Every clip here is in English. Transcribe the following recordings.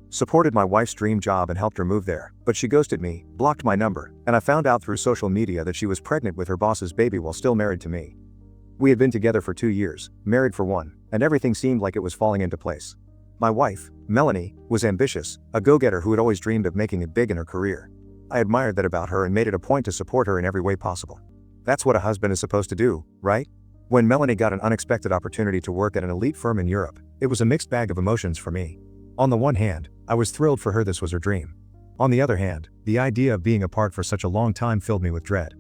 supported my wife's dream job and helped her move there, but she ghosted me, blocked my number, and I found out through social media that she was pregnant with her boss's baby while still married to me. We had been together for 2 years, married for 1, and everything seemed like it was falling into place. My wife, Melanie, was ambitious, a go-getter who had always dreamed of making it big in her career. I admired that about her and made it a point to support her in every way possible. That's what a husband is supposed to do, right? When Melanie got an unexpected opportunity to work at an elite firm in Europe, it was a mixed bag of emotions for me. On the one hand, I was thrilled for her, this was her dream. On the other hand, the idea of being apart for such a long time filled me with dread.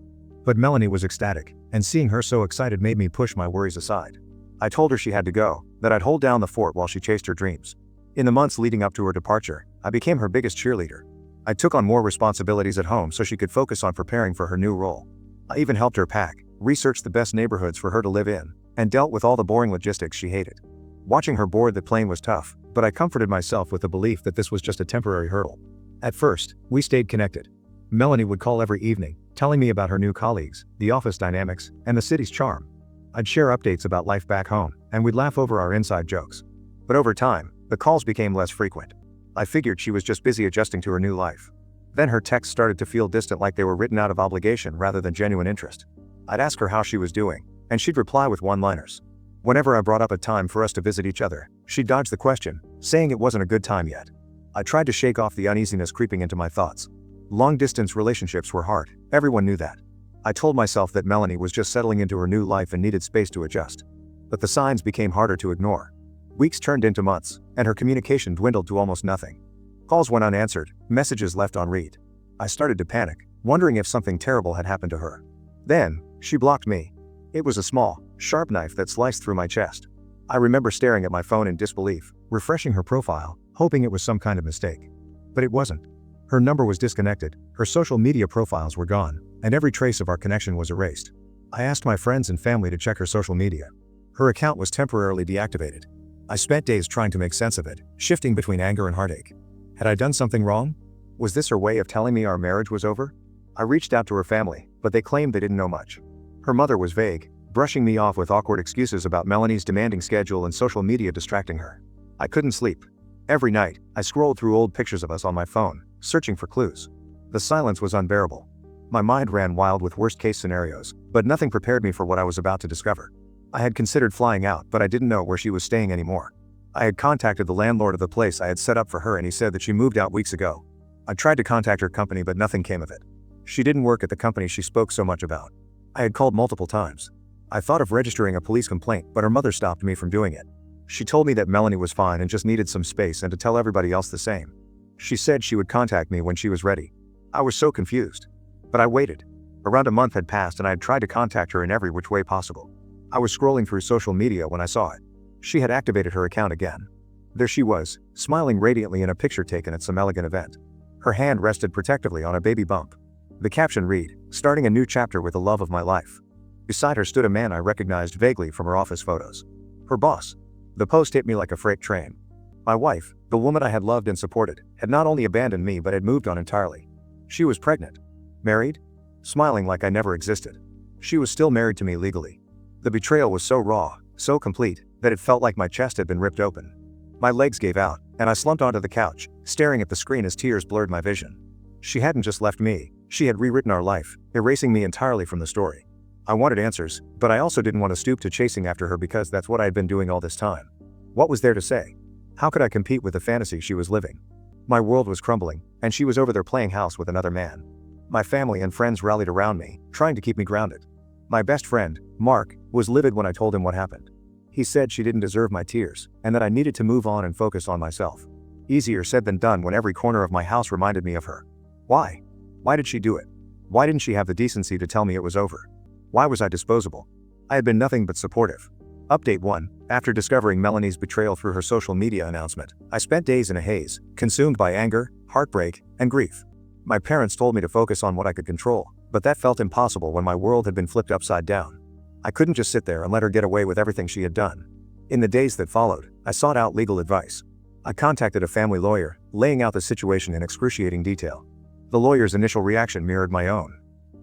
But Melanie was ecstatic, and seeing her so excited made me push my worries aside. I told her she had to go, that I'd hold down the fort while she chased her dreams. In the months leading up to her departure, I became her biggest cheerleader. I took on more responsibilities at home so she could focus on preparing for her new role. I even helped her pack, researched the best neighborhoods for her to live in, and dealt with all the boring logistics she hated. Watching her board the plane was tough, but I comforted myself with the belief that this was just a temporary hurdle. At first, we stayed connected. Melanie would call every evening, telling me about her new colleagues, the office dynamics, and the city's charm. I'd share updates about life back home, and we'd laugh over our inside jokes. But over time, the calls became less frequent. I figured she was just busy adjusting to her new life. Then her texts started to feel distant, like they were written out of obligation rather than genuine interest. I'd ask her how she was doing, and she'd reply with one-liners. Whenever I brought up a time for us to visit each other, she'd dodge the question, saying it wasn't a good time yet. I tried to shake off the uneasiness creeping into my thoughts. Long-distance relationships were hard, everyone knew that. I told myself that Melanie was just settling into her new life and needed space to adjust. But the signs became harder to ignore. Weeks turned into months, and her communication dwindled to almost nothing. Calls went unanswered, messages left unread. I started to panic, wondering if something terrible had happened to her. Then, she blocked me. It was a small, sharp knife that sliced through my chest. I remember staring at my phone in disbelief, refreshing her profile, hoping it was some kind of mistake. But it wasn't. Her number was disconnected, her social media profiles were gone, and every trace of our connection was erased. I asked my friends and family to check her social media. Her account was temporarily deactivated. I spent days trying to make sense of it, shifting between anger and heartache. Had I done something wrong? Was this her way of telling me our marriage was over? I reached out to her family, but they claimed they didn't know much. Her mother was vague, brushing me off with awkward excuses about Melanie's demanding schedule and social media distracting her. I couldn't sleep. Every night, I scrolled through old pictures of us on my phone, searching for clues. The silence was unbearable. My mind ran wild with worst-case scenarios, but nothing prepared me for what I was about to discover. I had considered flying out, but I didn't know where she was staying anymore. I had contacted the landlord of the place I had set up for her, and he said that she moved out weeks ago. I tried to contact her company, but nothing came of it. She didn't work at the company she spoke so much about. I had called multiple times. I thought of registering a police complaint, but her mother stopped me from doing it. She told me that Melanie was fine and just needed some space, and to tell everybody else the same. She said she would contact me when she was ready. I was so confused. But I waited. Around a month had passed, and I had tried to contact her in every which way possible. I was scrolling through social media when I saw it. She had activated her account again. There she was, smiling radiantly in a picture taken at some elegant event. Her hand rested protectively on a baby bump. The caption read, "Starting a new chapter with the love of my life." Beside her stood a man I recognized vaguely from her office photos. Her boss. The post hit me like a freight train. My wife, the woman I had loved and supported, had not only abandoned me but had moved on entirely. She was pregnant. Married? Smiling like I never existed. She was still married to me legally. The betrayal was so raw, so complete, that it felt like my chest had been ripped open. My legs gave out, and I slumped onto the couch, staring at the screen as tears blurred my vision. She hadn't just left me, she had rewritten our life, erasing me entirely from the story. I wanted answers, but I also didn't want to stoop to chasing after her because that's what I had been doing all this time. What was there to say? How could I compete with the fantasy she was living? My world was crumbling, and she was over there playing house with another man. My family and friends rallied around me, trying to keep me grounded. My best friend, Mark, was livid when I told him what happened. He said she didn't deserve my tears, and that I needed to move on and focus on myself. Easier said than done when every corner of my house reminded me of her. Why? Why did she do it? Why didn't she have the decency to tell me it was over? Why was I disposable? I had been nothing but supportive. Update 1. After discovering Melanie's betrayal through her social media announcement, I spent days in a haze, consumed by anger, heartbreak, and grief. My parents told me to focus on what I could control, but that felt impossible when my world had been flipped upside down. I couldn't just sit there and let her get away with everything she had done. In the days that followed, I sought out legal advice. I contacted a family lawyer, laying out the situation in excruciating detail. The lawyer's initial reaction mirrored my own.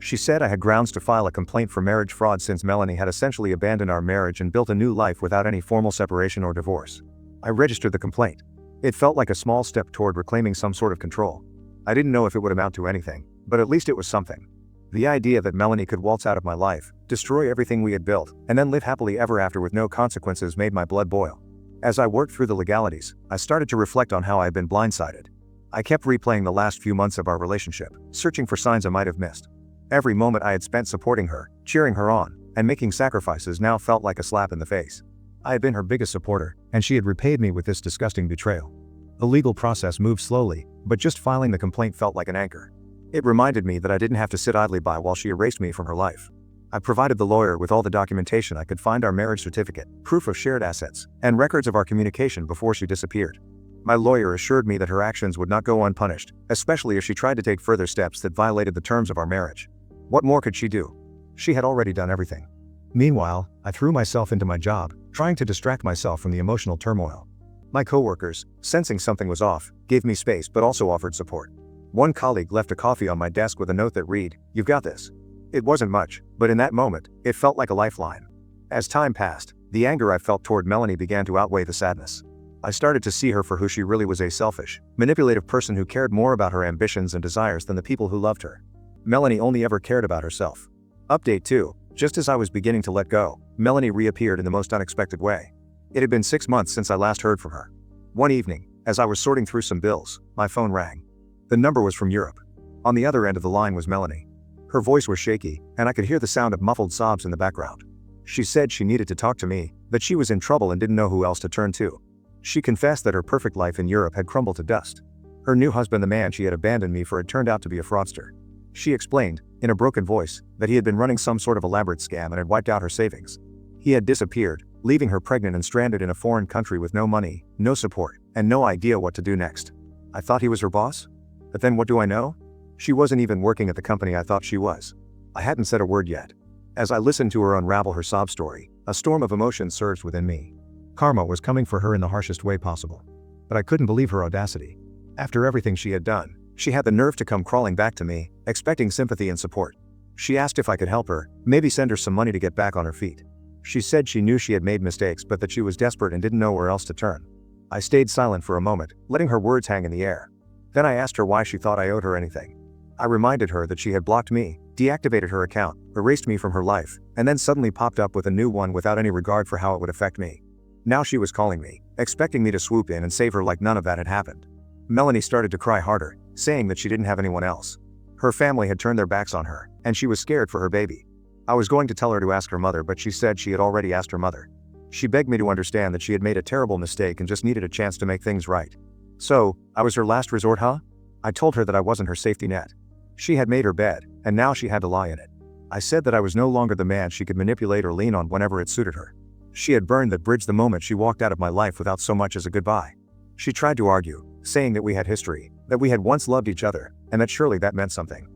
She said I had grounds to file a complaint for marriage fraud since Melanie had essentially abandoned our marriage and built a new life without any formal separation or divorce. I registered the complaint. It felt like a small step toward reclaiming some sort of control. I didn't know if it would amount to anything, but at least it was something. The idea that Melanie could waltz out of my life, destroy everything we had built, and then live happily ever after with no consequences made my blood boil. As I worked through the legalities, I started to reflect on how I had been blindsided. I kept replaying the last few months of our relationship, searching for signs I might have missed. Every moment I had spent supporting her, cheering her on, and making sacrifices now felt like a slap in the face. I had been her biggest supporter, and she had repaid me with this disgusting betrayal. The legal process moved slowly, but just filing the complaint felt like an anchor. It reminded me that I didn't have to sit idly by while she erased me from her life. I provided the lawyer with all the documentation I could find: our marriage certificate, proof of shared assets, and records of our communication before she disappeared. My lawyer assured me that her actions would not go unpunished, especially if she tried to take further steps that violated the terms of our marriage. What more could she do? She had already done everything. Meanwhile, I threw myself into my job, trying to distract myself from the emotional turmoil. My coworkers, sensing something was off, gave me space but also offered support. One colleague left a coffee on my desk with a note that read, "You've got this." It wasn't much, but in that moment, it felt like a lifeline. As time passed, the anger I felt toward Melanie began to outweigh the sadness. I started to see her for who she really was: a selfish, manipulative person who cared more about her ambitions and desires than the people who loved her. Melanie only ever cared about herself. Update 2. Just as I was beginning to let go, Melanie reappeared in the most unexpected way. It had been 6 months since I last heard from her. One evening, as I was sorting through some bills, my phone rang. The number was from Europe. On the other end of the line was Melanie. Her voice was shaky, and I could hear the sound of muffled sobs in the background. She said she needed to talk to me, that she was in trouble and didn't know who else to turn to. She confessed that her perfect life in Europe had crumbled to dust. Her new husband, the man she had abandoned me for, had turned out to be a fraudster. She explained, in a broken voice, that he had been running some sort of elaborate scam and had wiped out her savings. He had disappeared, leaving her pregnant and stranded in a foreign country with no money, no support, and no idea what to do next. I thought he was her boss? But then what do I know? She wasn't even working at the company I thought she was. I hadn't said a word yet. As I listened to her unravel her sob story, a storm of emotion surged within me. Karma was coming for her in the harshest way possible. But I couldn't believe her audacity. After everything she had done, she had the nerve to come crawling back to me, expecting sympathy and support. She asked if I could help her, maybe send her some money to get back on her feet. She said she knew she had made mistakes but that she was desperate and didn't know where else to turn. I stayed silent for a moment, letting her words hang in the air. Then I asked her why she thought I owed her anything. I reminded her that she had blocked me, deactivated her account, erased me from her life, and then suddenly popped up with a new one without any regard for how it would affect me. Now she was calling me, expecting me to swoop in and save her like none of that had happened. Melanie started to cry harder, saying that she didn't have anyone else. Her family had turned their backs on her, and she was scared for her baby. I was going to tell her to ask her mother, but she said she had already asked her mother. She begged me to understand that she had made a terrible mistake and just needed a chance to make things right. So, I was her last resort, huh? I told her that I wasn't her safety net. She had made her bed, and now she had to lie in it. I said that I was no longer the man she could manipulate or lean on whenever it suited her. She had burned that bridge the moment she walked out of my life without so much as a goodbye. She tried to argue, saying that we had history, that we had once loved each other, and that surely that meant something.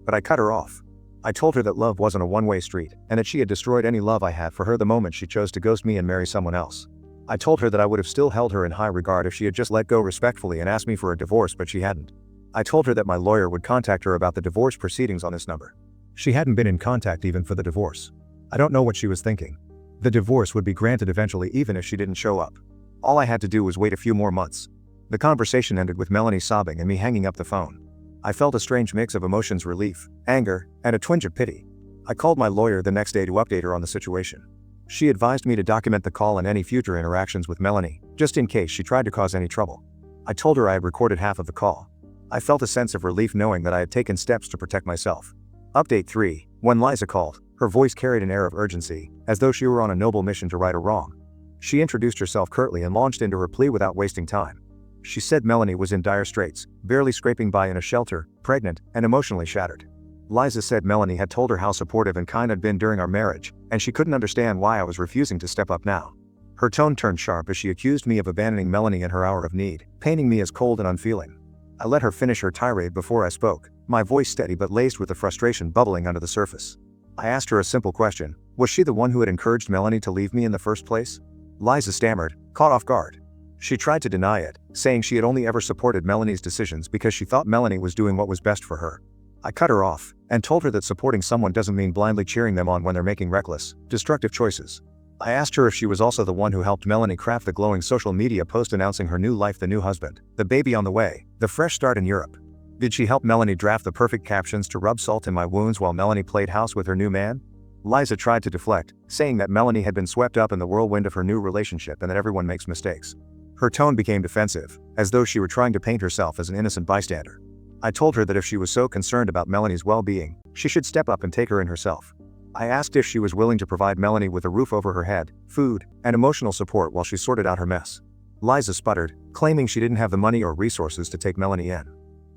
But I cut her off. I told her that love wasn't a one-way street, and that she had destroyed any love I had for her the moment she chose to ghost me and marry someone else. I told her that I would have still held her in high regard if she had just let go respectfully and asked me for a divorce, but she hadn't. I told her that my lawyer would contact her about the divorce proceedings on this number. She hadn't been in contact even for the divorce. I don't know what she was thinking. The divorce would be granted eventually even if she didn't show up. All I had to do was wait a few more months. The conversation ended with Melanie sobbing and me hanging up the phone. I felt a strange mix of emotions: relief, anger, and a twinge of pity. I called my lawyer the next day to update her on the situation. She advised me to document the call and any future interactions with Melanie, just in case she tried to cause any trouble. I told her I had recorded half of the call. I felt a sense of relief knowing that I had taken steps to protect myself. Update 3. When Liza called, her voice carried an air of urgency, as though she were on a noble mission to right a wrong. She introduced herself curtly and launched into her plea without wasting time. She said Melanie was in dire straits, barely scraping by in a shelter, pregnant, and emotionally shattered. Liza said Melanie had told her how supportive and kind I'd been during our marriage, and she couldn't understand why I was refusing to step up now. Her tone turned sharp as she accused me of abandoning Melanie in her hour of need, painting me as cold and unfeeling. I let her finish her tirade before I spoke, my voice steady but laced with the frustration bubbling under the surface. I asked her a simple question: was she the one who had encouraged Melanie to leave me in the first place? Liza stammered, caught off guard. She tried to deny it, saying she had only ever supported Melanie's decisions because she thought Melanie was doing what was best for her. I cut her off, and told her that supporting someone doesn't mean blindly cheering them on when they're making reckless, destructive choices. I asked her if she was also the one who helped Melanie craft the glowing social media post announcing her new life, the new husband, the baby on the way, the fresh start in Europe. Did she help Melanie draft the perfect captions to rub salt in my wounds while Melanie played house with her new man? Liza tried to deflect, saying that Melanie had been swept up in the whirlwind of her new relationship and that everyone makes mistakes. Her tone became defensive, as though she were trying to paint herself as an innocent bystander. I told her that if she was so concerned about Melanie's well-being, she should step up and take her in herself. I asked if she was willing to provide Melanie with a roof over her head, food, and emotional support while she sorted out her mess. Liza sputtered, claiming she didn't have the money or resources to take Melanie in.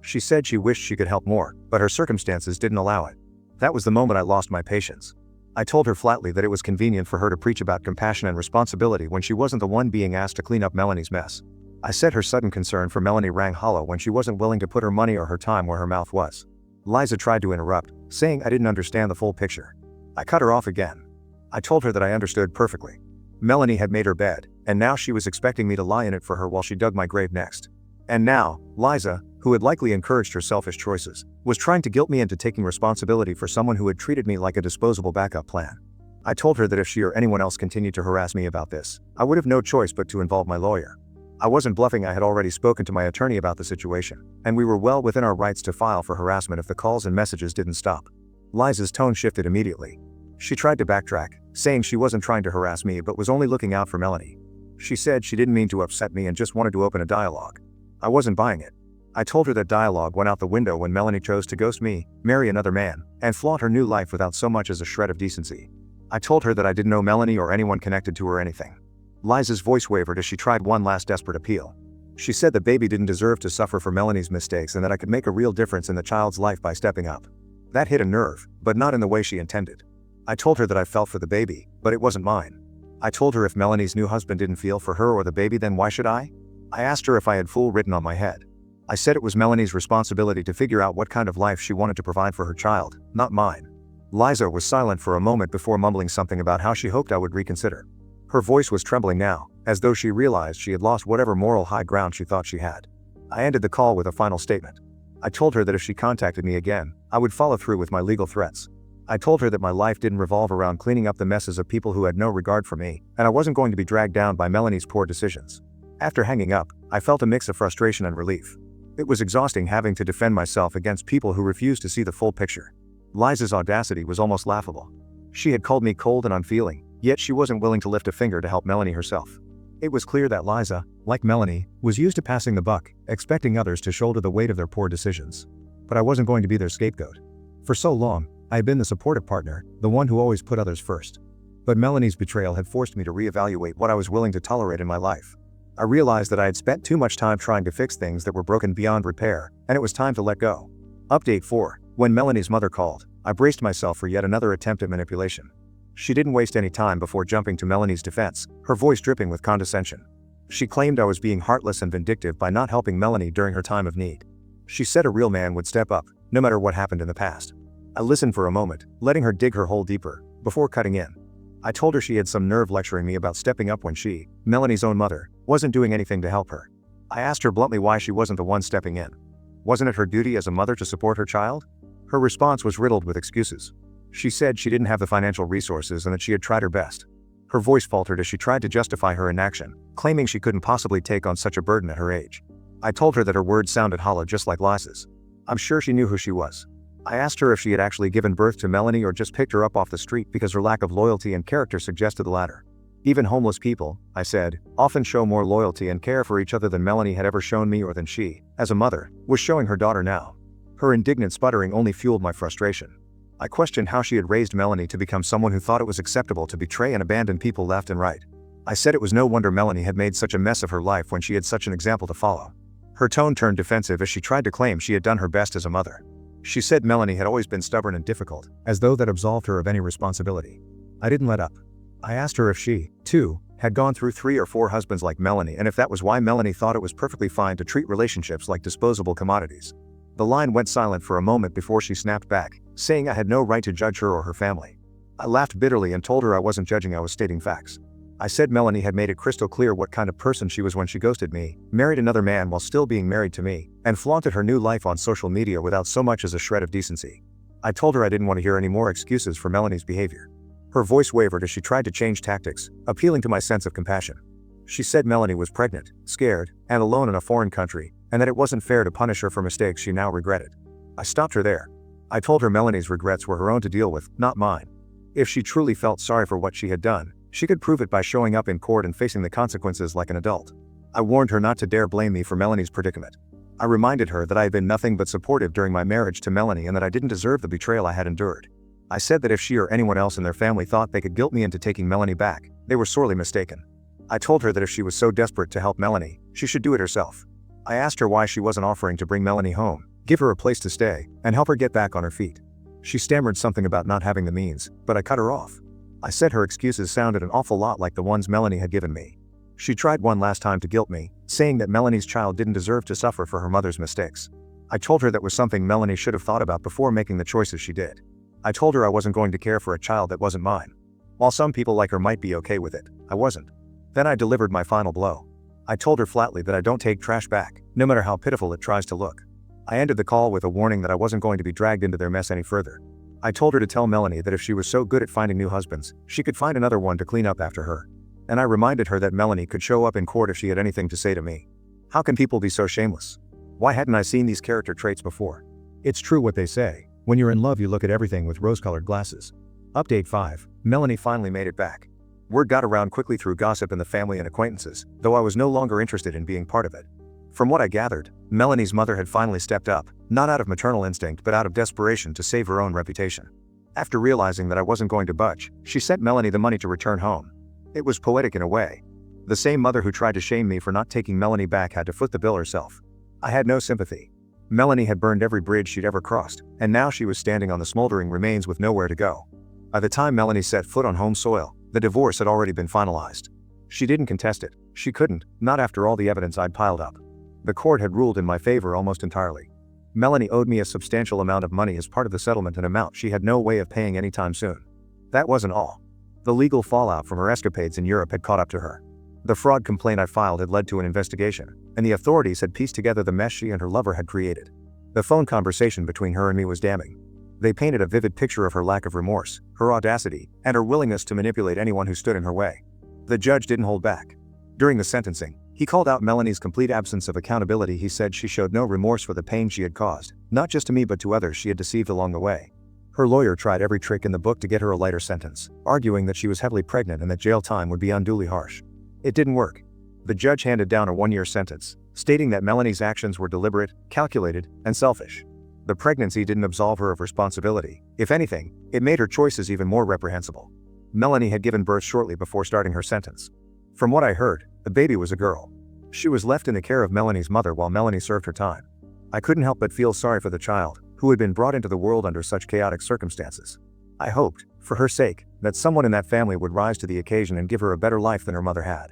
She said she wished she could help more, but her circumstances didn't allow it. That was the moment I lost my patience. I told her flatly that it was convenient for her to preach about compassion and responsibility when she wasn't the one being asked to clean up Melanie's mess. I said her sudden concern for Melanie rang hollow when she wasn't willing to put her money or her time where her mouth was. Liza tried to interrupt, saying I didn't understand the full picture. I cut her off again. I told her that I understood perfectly. Melanie had made her bed, and now she was expecting me to lie in it for her while she dug my grave next. And now, Liza, who had likely encouraged her selfish choices, was trying to guilt me into taking responsibility for someone who had treated me like a disposable backup plan. I told her that if she or anyone else continued to harass me about this, I would have no choice but to involve my lawyer. I wasn't bluffing. I had already spoken to my attorney about the situation, and we were well within our rights to file for harassment if the calls and messages didn't stop. Liza's tone shifted immediately. She tried to backtrack, saying she wasn't trying to harass me but was only looking out for Melanie. She said she didn't mean to upset me and just wanted to open a dialogue. I wasn't buying it. I told her that dialogue went out the window when Melanie chose to ghost me, marry another man, and flaunt her new life without so much as a shred of decency. I told her that I didn't know Melanie or anyone connected to her or anything. Liza's voice wavered as she tried one last desperate appeal. She said the baby didn't deserve to suffer for Melanie's mistakes and that I could make a real difference in the child's life by stepping up. That hit a nerve, but not in the way she intended. I told her that I felt for the baby, but it wasn't mine. I told her if Melanie's new husband didn't feel for her or the baby, then why should I? I asked her if I had fool written on my head. I said it was Melanie's responsibility to figure out what kind of life she wanted to provide for her child, not mine. Liza was silent for a moment before mumbling something about how she hoped I would reconsider. Her voice was trembling now, as though she realized she had lost whatever moral high ground she thought she had. I ended the call with a final statement. I told her that if she contacted me again, I would follow through with my legal threats. I told her that my life didn't revolve around cleaning up the messes of people who had no regard for me, and I wasn't going to be dragged down by Melanie's poor decisions. After hanging up, I felt a mix of frustration and relief. It was exhausting having to defend myself against people who refused to see the full picture. Liza's audacity was almost laughable. She had called me cold and unfeeling, yet she wasn't willing to lift a finger to help Melanie herself. It was clear that Liza, like Melanie, was used to passing the buck, expecting others to shoulder the weight of their poor decisions. But I wasn't going to be their scapegoat. For so long, I had been the supportive partner, the one who always put others first. But Melanie's betrayal had forced me to reevaluate what I was willing to tolerate in my life. I realized that I had spent too much time trying to fix things that were broken beyond repair, and it was time to let go. Update 4. When Melanie's mother called, I braced myself for yet another attempt at manipulation. She didn't waste any time before jumping to Melanie's defense, her voice dripping with condescension. She claimed I was being heartless and vindictive by not helping Melanie during her time of need. She said a real man would step up, no matter what happened in the past. I listened for a moment, letting her dig her hole deeper, before cutting in. I told her she had some nerve lecturing me about stepping up when she, Melanie's own mother, wasn't doing anything to help her. I asked her bluntly why she wasn't the one stepping in. Wasn't it her duty as a mother to support her child? Her response was riddled with excuses. She said she didn't have the financial resources and that she had tried her best. Her voice faltered as she tried to justify her inaction, claiming she couldn't possibly take on such a burden at her age. I told her that her words sounded hollow just like Liza's. I'm sure she knew who she was. I asked her if she had actually given birth to Melanie or just picked her up off the street because her lack of loyalty and character suggested the latter. Even homeless people, I said, often show more loyalty and care for each other than Melanie had ever shown me or than she, as a mother, was showing her daughter now. Her indignant sputtering only fueled my frustration. I questioned how she had raised Melanie to become someone who thought it was acceptable to betray and abandon people left and right. I said it was no wonder Melanie had made such a mess of her life when she had such an example to follow. Her tone turned defensive as she tried to claim she had done her best as a mother. She said Melanie had always been stubborn and difficult, as though that absolved her of any responsibility. I didn't let up. I asked her if she, too, had gone through 3 or 4 husbands like Melanie and if that was why Melanie thought it was perfectly fine to treat relationships like disposable commodities. The line went silent for a moment before she snapped back, saying I had no right to judge her or her family. I laughed bitterly and told her I wasn't judging, I was stating facts. I said Melanie had made it crystal clear what kind of person she was when she ghosted me, married another man while still being married to me, and flaunted her new life on social media without so much as a shred of decency. I told her I didn't want to hear any more excuses for Melanie's behavior. Her voice wavered as she tried to change tactics, appealing to my sense of compassion. She said Melanie was pregnant, scared, and alone in a foreign country, and that it wasn't fair to punish her for mistakes she now regretted. I stopped her there. I told her Melanie's regrets were her own to deal with, not mine. If she truly felt sorry for what she had done, she could prove it by showing up in court and facing the consequences like an adult. I warned her not to dare blame me for Melanie's predicament. I reminded her that I had been nothing but supportive during my marriage to Melanie and that I didn't deserve the betrayal I had endured. I said that if she or anyone else in their family thought they could guilt me into taking Melanie back, they were sorely mistaken. I told her that if she was so desperate to help Melanie, she should do it herself. I asked her why she wasn't offering to bring Melanie home, give her a place to stay, and help her get back on her feet. She stammered something about not having the means, but I cut her off. I said her excuses sounded an awful lot like the ones Melanie had given me. She tried one last time to guilt me, saying that Melanie's child didn't deserve to suffer for her mother's mistakes. I told her that was something Melanie should have thought about before making the choices she did. I told her I wasn't going to care for a child that wasn't mine. While some people like her might be okay with it, I wasn't. Then I delivered my final blow. I told her flatly that I don't take trash back, no matter how pitiful it tries to look. I ended the call with a warning that I wasn't going to be dragged into their mess any further. I told her to tell Melanie that if she was so good at finding new husbands, she could find another one to clean up after her. And I reminded her that Melanie could show up in court if she had anything to say to me. How can people be so shameless? Why hadn't I seen these character traits before? It's true what they say, when you're in love you look at everything with rose-colored glasses. Update 5. Melanie finally made it back. Word got around quickly through gossip in the family and acquaintances, though I was no longer interested in being part of it. From what I gathered, Melanie's mother had finally stepped up, not out of maternal instinct but out of desperation to save her own reputation. After realizing that I wasn't going to budge, she sent Melanie the money to return home. It was poetic in a way. The same mother who tried to shame me for not taking Melanie back had to foot the bill herself. I had no sympathy. Melanie had burned every bridge she'd ever crossed, and now she was standing on the smoldering remains with nowhere to go. By the time Melanie set foot on home soil, the divorce had already been finalized. She didn't contest it. She couldn't, not after all the evidence I'd piled up. The court had ruled in my favor almost entirely. Melanie owed me a substantial amount of money as part of the settlement, an amount she had no way of paying anytime soon. That wasn't all. The legal fallout from her escapades in Europe had caught up to her. The fraud complaint I filed had led to an investigation, and the authorities had pieced together the mess she and her lover had created. The phone conversation between her and me was damning. They painted a vivid picture of her lack of remorse, her audacity, and her willingness to manipulate anyone who stood in her way. The judge didn't hold back. During the sentencing, he called out Melanie's complete absence of accountability. He said she showed no remorse for the pain she had caused, not just to me but to others she had deceived along the way. Her lawyer tried every trick in the book to get her a lighter sentence, arguing that she was heavily pregnant and that jail time would be unduly harsh. It didn't work. The judge handed down a 1-year sentence, stating that Melanie's actions were deliberate, calculated, and selfish. The pregnancy didn't absolve her of responsibility. If anything, it made her choices even more reprehensible. Melanie had given birth shortly before starting her sentence. From what I heard, the baby was a girl. She was left in the care of Melanie's mother while Melanie served her time. I couldn't help but feel sorry for the child, who had been brought into the world under such chaotic circumstances. I hoped, for her sake, that someone in that family would rise to the occasion and give her a better life than her mother had.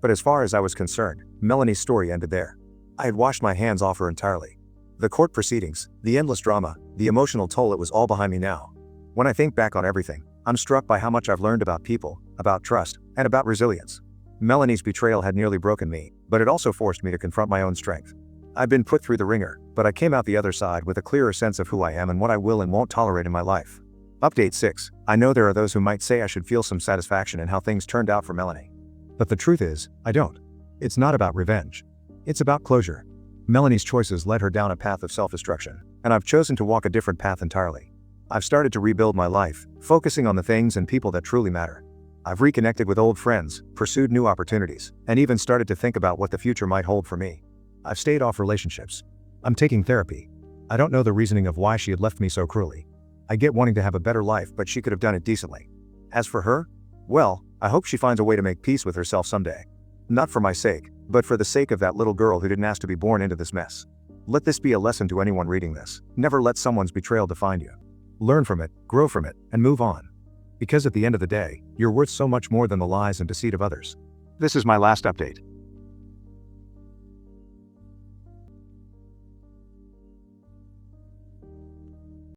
But as far as I was concerned, Melanie's story ended there. I had washed my hands off her entirely. The court proceedings, the endless drama, the emotional toll, it was all behind me now. When I think back on everything, I'm struck by how much I've learned about people, about trust, and about resilience. Melanie's betrayal had nearly broken me, but it also forced me to confront my own strength. I've been put through the ringer, but I came out the other side with a clearer sense of who I am and what I will and won't tolerate in my life. Update 6. I know there are those who might say I should feel some satisfaction in how things turned out for Melanie. But the truth is, I don't. It's not about revenge. It's about closure. Melanie's choices led her down a path of self-destruction, and I've chosen to walk a different path entirely. I've started to rebuild my life, focusing on the things and people that truly matter. I've reconnected with old friends, pursued new opportunities, and even started to think about what the future might hold for me. I've stayed off relationships. I'm taking therapy. I don't know the reasoning of why she had left me so cruelly. I get wanting to have a better life, but she could have done it decently. As for her, well, I hope she finds a way to make peace with herself someday. Not for my sake, but for the sake of that little girl who didn't ask to be born into this mess. Let this be a lesson to anyone reading this. Never let someone's betrayal define you. Learn from it, grow from it, and move on. Because at the end of the day, you're worth so much more than the lies and deceit of others. This is my last update.